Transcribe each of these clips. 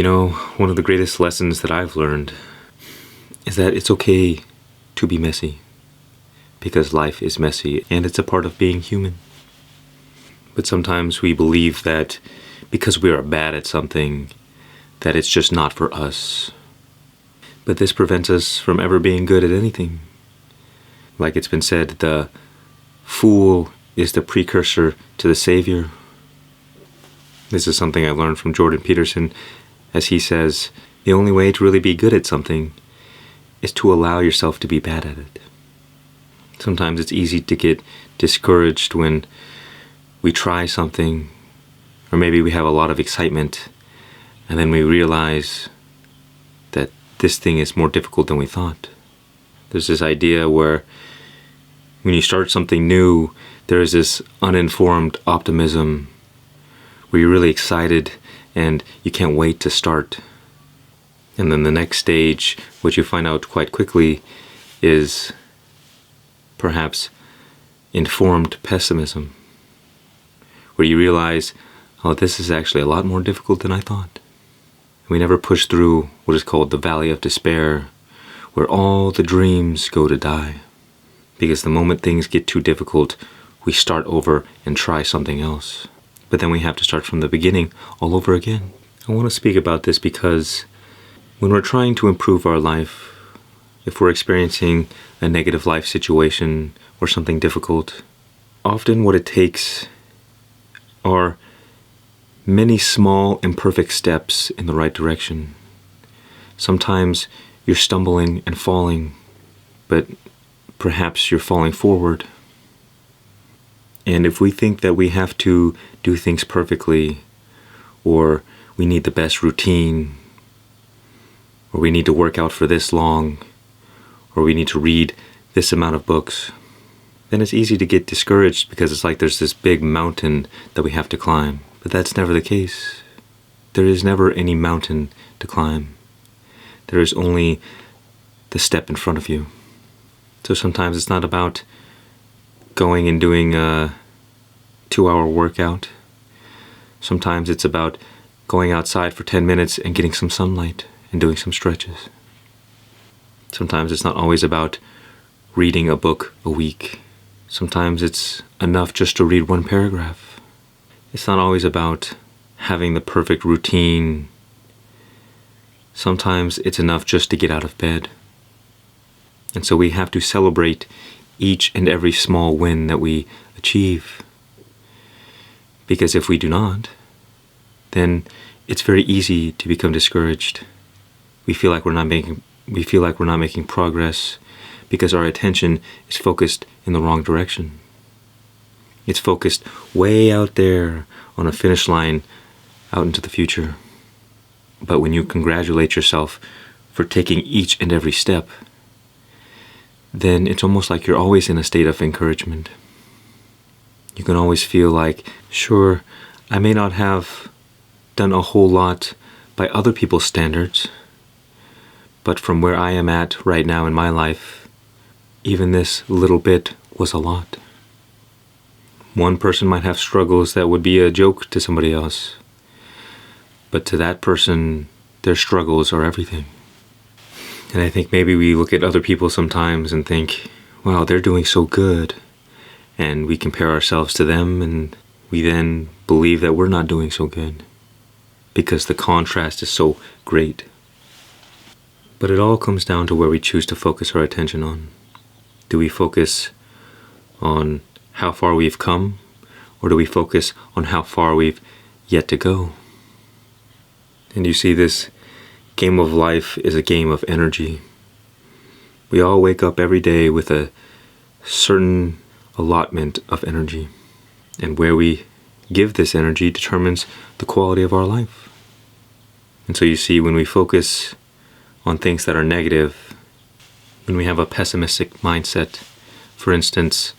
One of the greatest lessons that I've learned is that it's okay to be messy, because life is messy and it's a part of being human. But sometimes we believe that because we are bad at something, that it's just not for us. But this prevents us from ever being good at anything. Like it's been said, the fool is the precursor to the savior. This is something I learned from Jordan Peterson, as he says, the only way to really be good at something is to allow yourself to be bad at it. Sometimes it's easy to get discouraged when we try something, or maybe we have a lot of excitement, and then we realize that this thing is more difficult than we thought. There's this idea where when you start something new, there is this uninformed optimism where you're really excited and you can't wait to start. And then the next stage, what you find out quite quickly, is perhaps informed pessimism, where you realize, oh, this is actually a lot more difficult than I thought. We never push through what is called the valley of despair, where all the dreams go to die. Because the moment things get too difficult, we start over and try something else. But then we have to start from the beginning all over again. I want to speak about this because when we're trying to improve our life, if we're experiencing a negative life situation or something difficult, often what it takes are many small imperfect steps in the right direction. Sometimes you're stumbling and falling, but perhaps you're falling forward. And if we think that we have to do things perfectly, or we need the best routine, or we need to work out for this long, or we need to read this amount of books, then it's easy to get discouraged because it's like there's this big mountain that we have to climb. But that's never the case. There is never any mountain to climb. There is only the step in front of you. So sometimes it's not about going and doing a 2-hour workout. Sometimes it's about going outside for 10 minutes and getting some sunlight and doing some stretches. Sometimes it's not always about reading a book a week. Sometimes it's enough just to read one paragraph. It's not always about having the perfect routine. Sometimes it's enough just to get out of bed. And so we have to celebrate each and every small win that we achieve. Because if we do not, then it's very easy to become discouraged. We feel like we're not making progress because our attention is focused in the wrong direction. It's focused way out there on a finish line out into the future. But when you congratulate yourself for taking each and every step, then it's almost like you're always in a state of encouragement. You can always feel like, sure, I may not have done a whole lot by other people's standards, but from where I am at right now in my life, even this little bit was a lot. One person might have struggles that would be a joke to somebody else, but to that person, their struggles are everything. And I think maybe we look at other people sometimes and think, wow, they're doing so good. And we compare ourselves to them, and we then believe that we're not doing so good because the contrast is so great. But it all comes down to where we choose to focus our attention on. Do we focus on how far we've come, or do we focus on how far we've yet to go? And you see, this game of life is a game of energy. We all wake up every day with a certain allotment of energy, and where we give this energy determines the quality of our life. And so you see, when we focus on things that are negative, when we have a pessimistic mindset, for instance,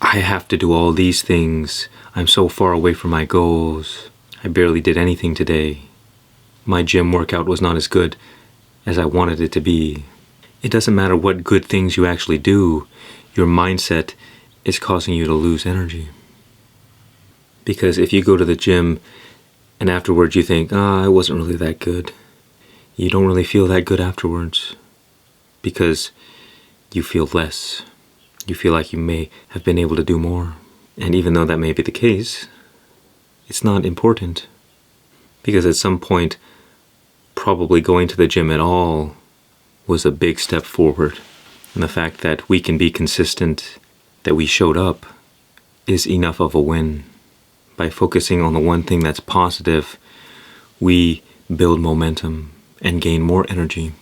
I have to do all these things, I'm so far away from my goals, I barely did anything today, my gym workout was not as good as I wanted it to be. It doesn't matter what good things you actually do, your mindset is causing you to lose energy. Because if you go to the gym And afterwards you think, I wasn't really that good. You don't really feel that good afterwards because you feel less. You feel like you may have been able to do more. And even though that may be the case, it's not important. Because at some point, probably going to the gym at all was a big step forward. And the fact that we can be consistent, that we showed up, is enough of a win. By focusing on the one thing that's positive, we build momentum and gain more energy.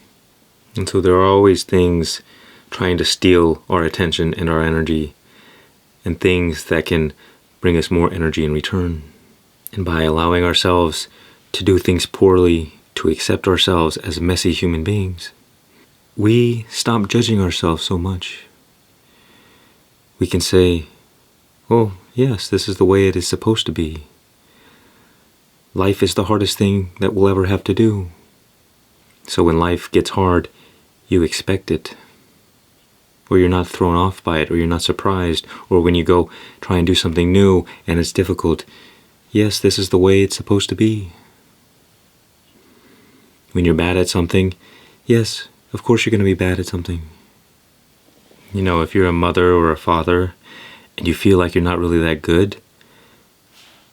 And so there are always things trying to steal our attention and our energy, and things that can bring us more energy in return. And by allowing ourselves to do things poorly, to accept ourselves as messy human beings, we stop judging ourselves so much. We can say, oh, yes, this is the way it is supposed to be. Life is the hardest thing that we'll ever have to do. So when life gets hard, you expect it. Or you're not thrown off by it, or you're not surprised. Or when you go try and do something new and it's difficult, yes, this is the way it's supposed to be. When you're bad at something, yes, of course you're going to be bad at something. You know, if you're a mother or a father and you feel like you're not really that good,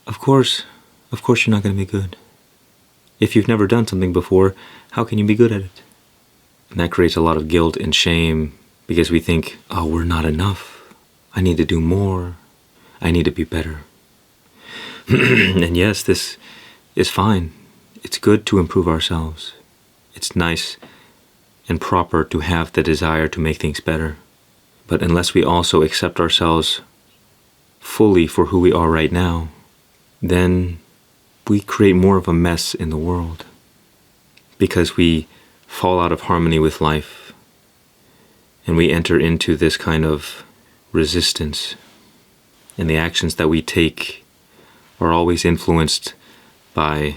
of course you're not going to be good. If you've never done something before, how can you be good at it? And that creates a lot of guilt and shame because we think, oh, we're not enough. I need to do more. I need to be better. And yes, this is fine. It's good to improve ourselves. It's nice and proper to have the desire to make things better. But unless we also accept ourselves fully for who we are right now, then we create more of a mess in the world because we fall out of harmony with life and we enter into this kind of resistance, and the actions that we take are always influenced by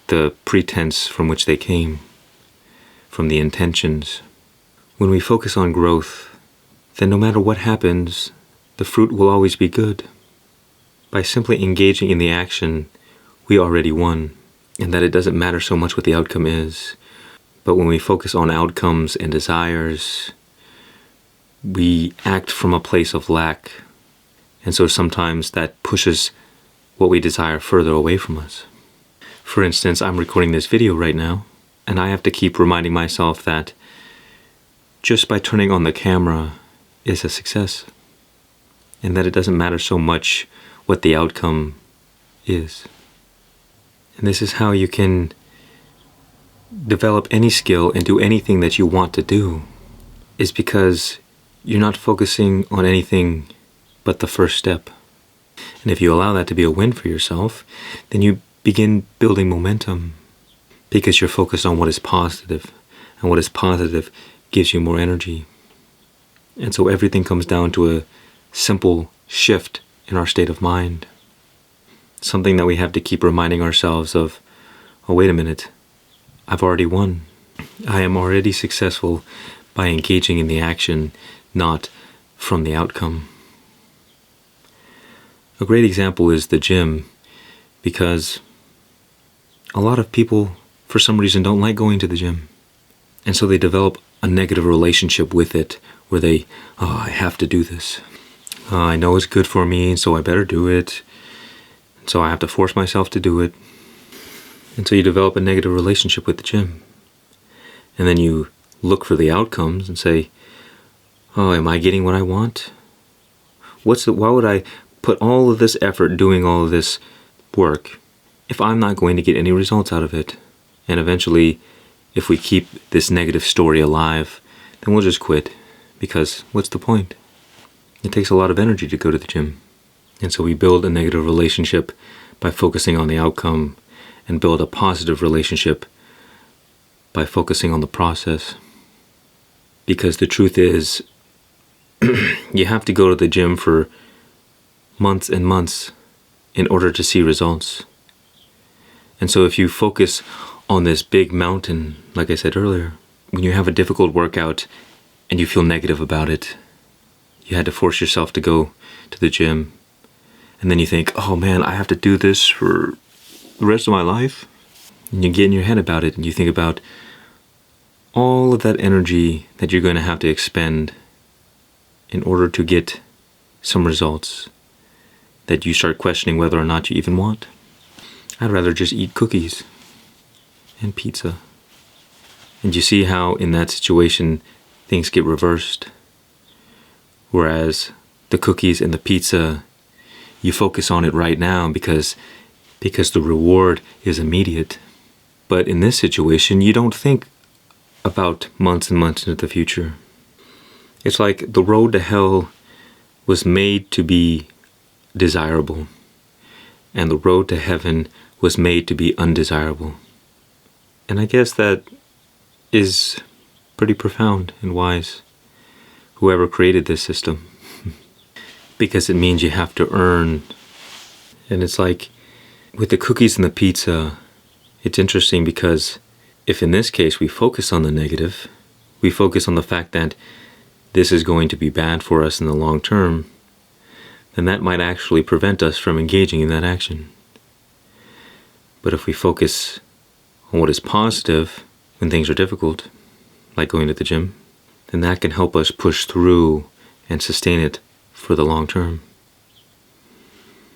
the pretense from which they came, from the intentions. When we focus on growth, then no matter what happens, the fruit will always be good. By simply engaging in the action, we already won, and that it doesn't matter so much what the outcome is. But when we focus on outcomes and desires, we act from a place of lack. And so sometimes that pushes what we desire further away from us. For instance, I'm recording this video right now, and I have to keep reminding myself that just by turning on the camera is a success, and that it doesn't matter so much what the outcome is. And this is how you can develop any skill and do anything that you want to do, is because you're not focusing on anything but the first step. And if you allow that to be a win for yourself, then you begin building momentum because you're focused on what is positive, and what is positive gives you more energy. And so everything comes down to a simple shift in our state of mind. Something that we have to keep reminding ourselves of, oh, wait a minute, I've already won. I am already successful by engaging in the action, not from the outcome. A great example is the gym, because a lot of people, for some reason, don't like going to the gym. And so they develop a negative relationship with it, where they, I have to do this. I know it's good for me, so I better do it. So I have to force myself to do it. And so you develop a negative relationship with the gym. And then you look for the outcomes and say, oh, am I getting what I want? Why would I put all of this effort doing all of this work if I'm not going to get any results out of it? And eventually, if we keep this negative story alive, then we'll just quit, because what's the point? It takes a lot of energy to go to the gym. And so we build a negative relationship by focusing on the outcome, and build a positive relationship by focusing on the process. Because the truth is, you have to go to the gym for months and months in order to see results. And so if you focus on this big mountain, like I said earlier, when you have a difficult workout and you feel negative about it, you had to force yourself to go to the gym, and then you think, oh man, I have to do this for the rest of my life? And you get in your head about it and you think about all of that energy that you're going to have to expend in order to get some results that you start questioning whether or not you even want. I'd rather just eat cookies and pizza. And you see how in that situation things get reversed. Whereas the cookies and the pizza, you focus on it right now because the reward is immediate. But in this situation, you don't think about months and months into the future. It's like the road to hell was made to be desirable, and the road to heaven was made to be undesirable. And I guess that is pretty profound and wise, whoever created this system. Because it means you have to earn. And it's like with the cookies and the pizza, it's interesting because if in this case we focus on the negative, we focus on the fact that this is going to be bad for us in the long term, then that might actually prevent us from engaging in that action. But if we focus on what is positive when things are difficult, like going to the gym, then that can help us push through and sustain it for the long term.